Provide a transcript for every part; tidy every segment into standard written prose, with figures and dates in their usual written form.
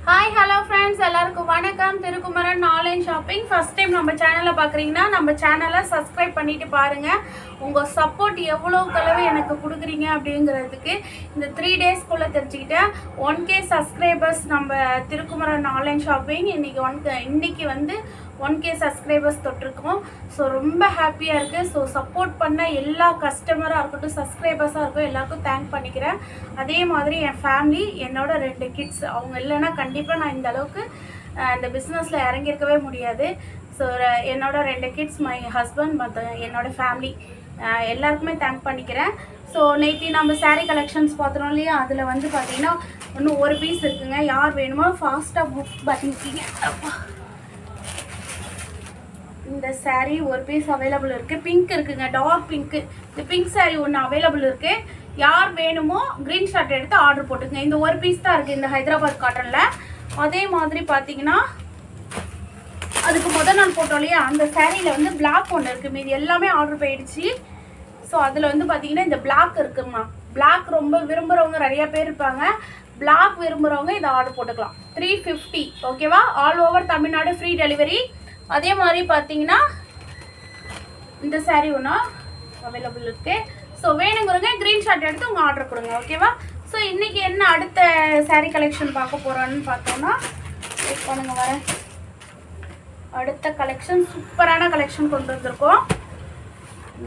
Hi hello friends, எல்லாருக்கும் வணக்கம். Thirukumaran online shopping. First time நம்ம சேனலில் பார்க்குறீங்கன்னா நம்ம சேனலை சப்ஸ்கிரைப் பண்ணிட்டு பாருங்கள். உங்கள் சப்போர்ட் எவ்வளோக்களவு எனக்கு கொடுக்குறீங்க அப்படிங்கிறதுக்கு இந்த 3 டேஸ்க்குள்ளே தெரிஞ்சுக்கிட்டேன். 1K சப்ஸ்கிரைபர்ஸ் நம்ம திருக்குமரன் ஆன்லைன் ஷாப்பிங் இன்னைக்கு வந்து 1K சப்ஸ்கிரைபர்ஸ் தொட்டிருக்கோம். ஸோ ரொம்ப ஹாப்பியாக இருக்குது. ஸோ சப்போர்ட் பண்ண எல்லா கஸ்டமராக இருக்கட்டும், சப்ஸ்கிரைபர்ஸாக இருக்கட்டும், எல்லாருக்கும் தேங்க் பண்ணிக்கிறேன். அதே மாதிரி என் ஃபேமிலி, என்னோட 2 கிட்ஸ், அவங்க இல்லைன்னா கண்டிப்பாக நான் இந்த அளவுக்கு இந்த பிஸ்னஸில் இறங்கியிருக்கவே முடியாது. ஸோ என்னோட 2 கிட்ஸ், மை ஹஸ்பண்ட், மற்ற என்னோட ஃபேமிலி எல்லாருக்குமே தேங்க் பண்ணிக்கிறேன். ஸோ நேற்று நம்ம சாரீ கலெக்ஷன்ஸ் பார்த்துறோம் இல்லையா, அதில் வந்து பார்த்தீங்கன்னா இன்னும் ஒரு பீஸ் இருக்குங்க. யார் வேணுமோ ஃபாஸ்ட்டாக புக் பண்ணிக்கிங்க. இந்த சாரீ ஒரு பீஸ் அவைலபிள் இருக்குது. பிங்க் இருக்குங்க, டார்க் பிங்க்கு. இந்த பிங்க் சாரீ ஒன்று அவைலபிள் இருக்குது. யார் வேணுமோ க்ரீன் ஷாட் எடுத்து ஆர்டர் போட்டுங்க. இந்த ஒரு பீஸ் தான் இருக்குது இந்த ஹைதராபாத் காட்டனில். அதே மாதிரி பார்த்தீங்கன்னா அதுக்கு முதல் நாள் போட்டோம் இல்லையா, அந்த சாரியில் வந்து பிளாக் ஒன்று இருக்குது. மீது எல்லாமே ஆர்டர் போயிடுச்சு. ஸோ அதில் வந்து பார்த்தீங்கன்னா இந்த பிளாக் இருக்குங்கம்மா. பிளாக் ரொம்ப விரும்புகிறவங்க நிறையா பேர் இருப்பாங்க. பிளாக் விரும்புகிறவங்க இதை ஆர்டர் போட்டுக்கலாம். 350, ஓகேவா? All over Tamil Nadu free delivery. அதே மாதிரி பார்த்தீங்கன்னா இந்த சாரீ ஒன்றா அவைலபிள் இருக்குது. ஸோ வேணுங்கிறவங்க க்ரீன் ஷாட் எடுத்து உங்கள் ஆர்டர் கொடுங்க, ஓகேவா? ஸோ இன்றைக்கி என்ன அடுத்த சாரீ கலெக்ஷன் பார்க்க போகிறோன்னு பார்த்தோன்னா, வெயிட் பண்ணுங்க, வரேன். அடுத்த கலெக்ஷன் சூப்பரான கலெக்ஷன் கொண்டு வந்திருக்கோம்.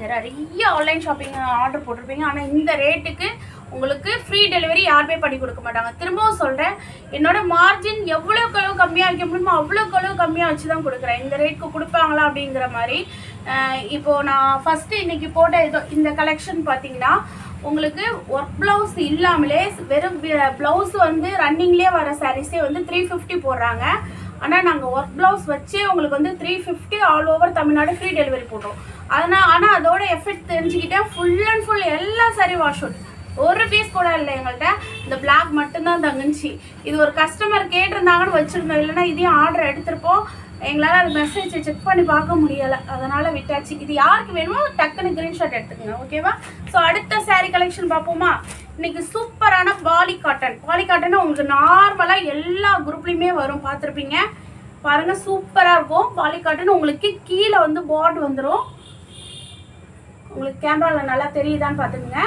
நிறைய ஆன்லைன் ஷாப்பிங் ஆர்டர் போட்டிருப்பீங்க. ஆனால் இந்த ரேட்டுக்கு உங்களுக்கு ஃப்ரீ டெலிவரி யாருமே பண்ணி கொடுக்க மாட்டாங்க. திரும்பவும் சொல்கிறேன், என்னோட மார்ஜின் எவ்வளோக்கு அளவு கம்மியாக வைக்க முடியுமோ அவ்வளோக்கு அளவு கம்மியாக வச்சு தான் கொடுக்குறேன். இந்த ரேட்டுக்கு கொடுப்பாங்களா அப்படிங்கிற மாதிரி. இப்போது நான் ஃபஸ்ட்டு இன்றைக்கி போட்ட இந்த கலெக்ஷன் பார்த்தீங்கன்னா உங்களுக்கு ஒர்க் ப்ளவுஸ் இல்லாமலே வெறும் ப்ளவுஸ் வந்து ரன்னிங்லேயே வர சாரீஸே வந்து 350 போடுறாங்க. ஆனால் நாங்கள் ஒர்க் ப்ளவுஸ் வச்சே உங்களுக்கு வந்து 350 all over Tamil Nadu free delivery போடுறோம். ஆனால் அதோட எஃபெக்ட் தெரிஞ்சுக்கிட்டேன். ஃபுல் அண்ட் ஃபுல் எல்லா சாரி வாஷ் அவுட். ஒரு பீஸ் கூட இல்லை எங்கள்கிட்ட. இந்த பிளாக் மட்டும்தான் தங்குச்சு. இது ஒரு கஸ்டமர் கேட்டிருந்தாங்கன்னு வச்சுருந்தோம், இல்லைன்னா இதையும் ஆர்டர் எடுத்திருப்போம். எங்களால் அது மெசேஜ் செக் பண்ணி பார்க்க முடியலை, அதனால் விட்டாச்சு. இது யாருக்கு வேணுமோ டக்குன்னு க்ரீன்ஷாட் எடுத்துக்கோங்க, ஓகேவா? ஸோ அடுத்த சாரீ கலெக்ஷன் பார்ப்போமா? இன்றைக்கி சூப்பரான பாலி காட்டன். பாலி காட்டன் உங்களுக்கு நார்மலாக எல்லா குரூப்லேயுமே வரும், பார்த்துருப்பீங்க. பாருங்கள், சூப்பராக இருக்கும். பாலி காட்டன் உங்களுக்கு கீழே வந்து பார்டர் வந்துடும். உங்களுக்கு கேமராவில் நல்லா தெரியுதான்னு பார்த்துக்குங்க.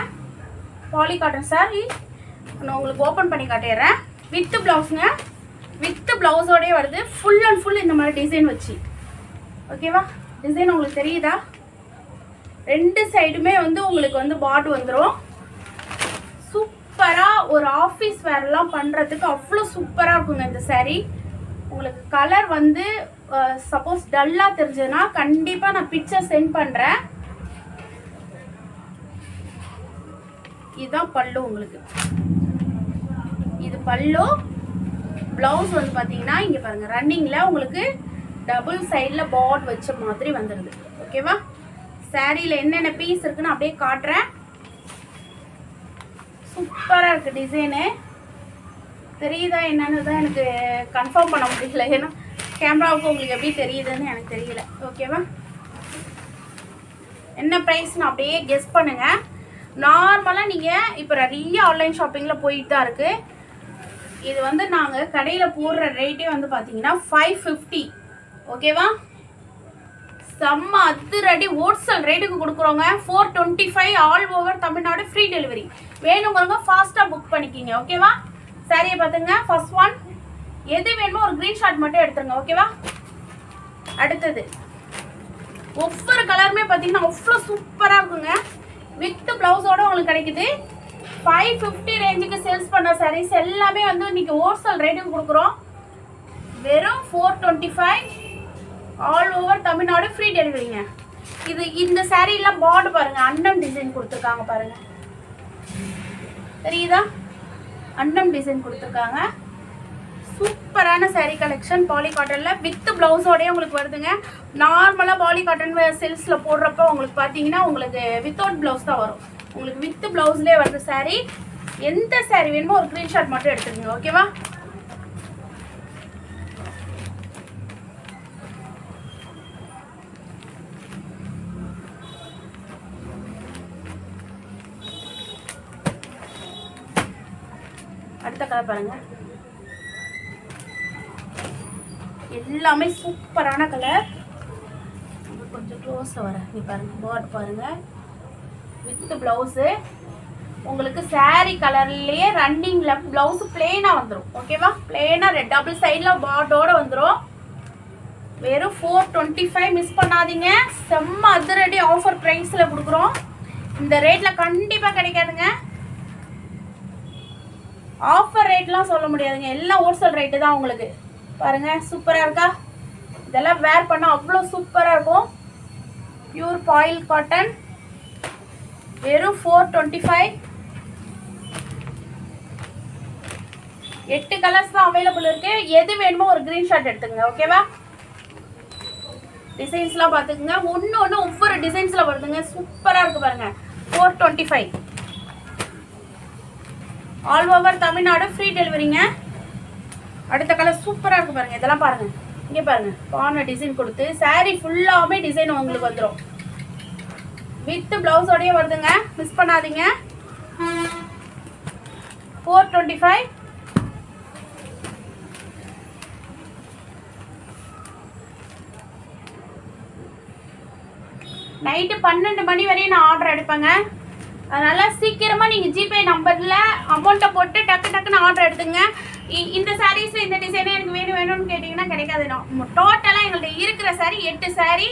பாலி காட்டன் சாரி நான் உங்களுக்கு ஓப்பன் பண்ணி காட்டிடுறேன். வித்து ப்ளவுஸுங்க, வித்து ப்ளவுஸோடய வருது. ஃபுல் அண்ட் ஃபுல் இந்த மாதிரி டிசைன் வச்சு, ஓகேவா? டிசைன் உங்களுக்கு தெரியுதா? 2 சைடுமே வந்து உங்களுக்கு வந்து பார்டர் வந்துடும். சூப்பராக ஒரு ஆஃபீஸ் வேர்லாம் பண்ணுறதுக்கு அவ்வளோ சூப்பராக இருக்குங்க இந்த சாரீ. உங்களுக்கு கலர் வந்து சப்போஸ் டல்லாக தெரிஞ்சதுன்னா கண்டிப்பாக நான் பிக்சர் சென்ட் பண்ணுறேன். இதுதான் பல்லு. உங்களுக்கு இது பல்லு. ப்ளவுஸ் வந்து பார்த்தீங்கன்னா இங்கே பாருங்கள், ரன்னிங்கில் உங்களுக்கு டபுள் சைடில் பார்ட் வச்ச மாதிரி வந்துடுது, ஓகேவா? சாரியில் என்னென்ன பீஸ் இருக்குன்னு அப்படியே காட்டுறேன். சூப்பராக இருக்குது டிசைனு. தெரியுதா என்னன்னு தான் எனக்கு கன்ஃபார்ம் பண்ண முடியல, ஏன்னா கேமராவுக்கு உங்களுக்கு எப்படி தெரியுதுன்னு எனக்கு தெரியல, ஓகேவா? என்ன ப்ரைஸ்ன்னு அப்படியே கெஸ் பண்ணுங்கள். நார்மலாக நீங்கள் இப்போ நிறைய ஆன்லைன் ஷாப்பிங்கில் போயிட்டு தான் இருக்குது. இது வந்து நாங்கள் கடையில் போடுற ரேட்டே வந்து பார்த்தீங்கன்னா 550, ஓகேவா? செம்ம அதிரடி ஹோல்சேல் ரேட்டுக்கு கொடுக்குறோங்க. 425 all over Tamil Nadu free delivery. வேணுங்கிறவங்க ஃபாஸ்ட்டாக புக் பண்ணிக்கிங்க, ஓகேவா? சாரியை பார்த்துங்க. ஃபர்ஸ்ட் ஒன் எது வேணுமோ ஒரு க்ரீன் ஷாட் மட்டும் எடுத்துருங்க, ஓகேவா? அடுத்தது ஒவ்வொரு கலருமே பார்த்தீங்கன்னா அவ்வளோ சூப்பராக இருக்குங்க. வித் ப்ளவுஸோட உங்களுக்கு கிடைக்குது. 550 ரேஞ்சுக்கு சேல்ஸ் பண்ண சாரீஸ் எல்லாமே வந்து இன்னைக்கு ஹோல்சேல் ரேட்டுக்கு கொடுக்குறோம். வெறும் 425 ஆல் ஓவர் தமிழ்நாடு ஃப்ரீ டெலிவரிங்க. இந்த சாரீலாம் பார்டர் பாருங்கள், அன்னம் டிசைன் கொடுத்துருக்காங்க பாருங்கள், தெரியுதா? அன்னம் டிசைன் கொடுத்துருக்காங்க. சூப்பரான சாரீ கலெக்ஷன் பாலி காட்டனில் வித் ப்ளவுஸோடய உங்களுக்கு வருதுங்க. நார்மலாக பாலி காட்டன் சேல்ஸில் போடுறப்போ உங்களுக்கு பார்த்தீங்கன்னா உங்களுக்கு வித்தவுட் ப்ளவுஸ் தான் வரும். உங்களுக்கு வித் ப்ளவுஸ்லேயே வருது சாரீ. எந்த சாரீ வேணுமோ ஒரு ஸ்க்ரீன்ஷாட் மட்டும் எடுத்துக்கோங்க, ஓகேவா? அடுத்த கலர் பாருங்கள். எல்லாமே சூப்பரான கலர். கொஞ்சம் க்ளோஸாக வர நீ பாருங்க, பார்டர் பாருங்க வித் ப்ளவுஸு. உங்களுக்கு saree கலர்லேயே ரன்னிங்கில் ப்ளவுஸு பிளெயினாக வந்துடும். ஓகேவா, பிளெயினாக டபுள் சைடில் பார்டரோடு வந்துடும். வெறும் 425. மிஸ் பண்ணாதீங்க, செம்ம அதிரடி ஆஃபர் ப்ரைஸில் கொடுக்குறோம். இந்த ரேட்டில் கண்டிப்பாக கிடைக்காதுங்க. ஆஃபர் ரேட்லாம் சொல்ல முடியாதுங்க, எல்லாம் ஹோல்சேல் ரேட்டு தான். உங்களுக்கு பாருங்கள் சூப்பராக இருக்கா? இதெல்லாம் வேர் பண்ணால் அவ்வளோ சூப்பராக இருக்கும். பியூர் பாயில் காட்டன், வெறும் 425. 8 கலர்ஸ் தான் அவைலபிள் இருக்கு. எது வேணுமோ ஒரு ஸ்கிரீன்ஷாட் எடுத்துங்க. ஓகேவா, டிசைன்ஸ்லாம் பார்த்துக்குங்க, ஒன்று ஒவ்வொரு டிசைன்ஸில் வருதுங்க. சூப்பராக இருக்குது பாருங்க. 425. ஆல் ஓவர் தமிழ்நாடு ஃப்ரீ டெலிவரிங்க. அடுத்த கலர் சூப்பராக இருக்குது பாருங்கள். இதெல்லாம் பாருங்கள், இங்கே பாருங்கள், பானை டிசைன் கொடுத்து saree ஃபுல்லாகவே டிசைன் உங்களுக்கு வந்துடும். வித் ப்ளவுஸோடையே வருதுங்க, மிஸ் பண்ணாதீங்க. 425. நைட்டு 12 மணி வரையும் நான் ஆர்டர் எடுப்பேங்க. அதனால் சீக்கிரமாக நீங்கள் ஜிபே நம்பரில் அமௌண்ட்டை போட்டு டக்குன்னு ஆர்டர் எடுத்துங்க. இந்த சாரீஸில் இந்த டிசைனே எனக்கு வேணும்னு கேட்டிங்கன்னா கிடைக்காது. டோட்டலாக எங்கள்கிட்ட இருக்கிற சாரீ 8 சாரீ,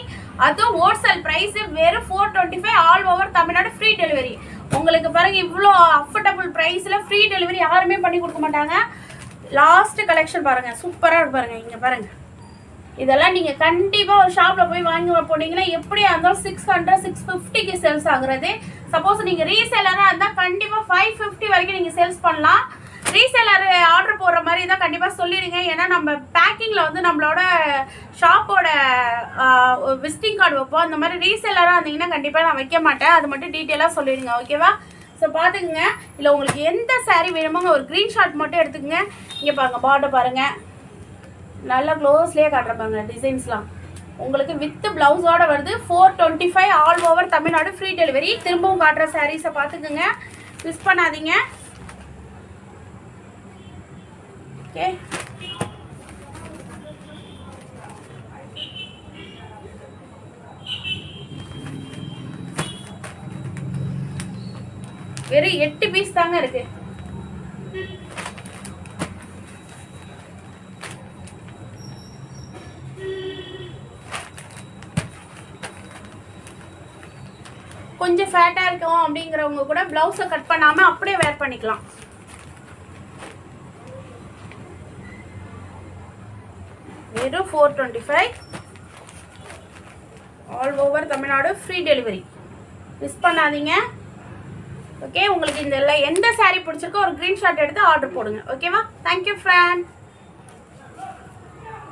அதுவும் ஹோல்சேல் ப்ரைஸு வெறும் 425. All over Tamil Nadu free delivery. உங்களுக்கு பாருங்கள், இவ்வளோ அஃபோர்டபுள் ப்ரைஸில் ஃப்ரீ டெலிவரி யாருமே பண்ணி கொடுக்க மாட்டாங்க. லாஸ்ட்டு கலெக்ஷன் பாருங்கள், சூப்பராக இருக்கு பாருங்கள். இங்கே பாருங்கள், இதெல்லாம் நீங்கள் கண்டிப்பாக ஒரு ஷாப்பில் போய் வாங்கி போனீங்கன்னா எப்படியா இருந்தாலும் 600 650க்கு சேல்ஸ் ஆகுறது. சப்போஸ் நீங்கள் ரீசேலராக இருந்தால் கண்டிப்பாக 550 வரைக்கும் நீங்கள் சேல்ஸ் பண்ணலாம். ரீசேலர் ஆர்டர் போடுற மாதிரி தான் கண்டிப்பாக சொல்லிடுங்க. ஏன்னா நம்ம பேக்கிங்கில் வந்து நம்மளோட ஷாப்போட விசிட்டிங் கார்டு வைப்போம். அந்த மாதிரி ரீசேலராக இருந்தீங்கன்னா கண்டிப்பாக நான் வைக்க மாட்டேன். அது மட்டும் டீட்டெயிலாக சொல்லிடுங்க. ஓகேவா, ஸோ பார்த்துக்குங்க. இல்லை உங்களுக்கு எந்த saree வேணுமோங்க ஒரு ஸ்க்ரீன்ஷாட் மட்டும் எடுத்துக்கங்க. இங்கே பாருங்கள், பார்டர் பாருங்கள், நல்லா க்ளோஸ்லேயே காட்டுறப்பாங்க டிசைன்ஸ்லாம். உங்களுக்கு வித் ப்ளவுஸோட வருது. 425. All over Tamil Nadu free delivery. திரும்பவும் காட்டுற சாரீஸை பார்த்துக்குங்க, மிஸ் பண்ணாதீங்க. ஓகே, வெறும் 8 பீஸ் தாங்க இருக்கு. கொஞ்சம் ஃபேட்டாக இருக்கும் அப்படிங்கிறவங்க கூட ப்ளவுஸை கட் பண்ணாமல் அப்படியே வேர் பண்ணிக்கலாம். வெறும் 425. All over Tamil Nadu free delivery. Miss பண்ணாதீங்க. ஓகே, உங்களுக்கு இந்த எந்த saree பிடிச்சிருக்கோ ஒரு ஸ்க்ரீன்ஷாட் எடுத்து ஆர்டர் போடுங்க. ஓகேவா, தேங்க்யூ ஃப்ரெண்ட்.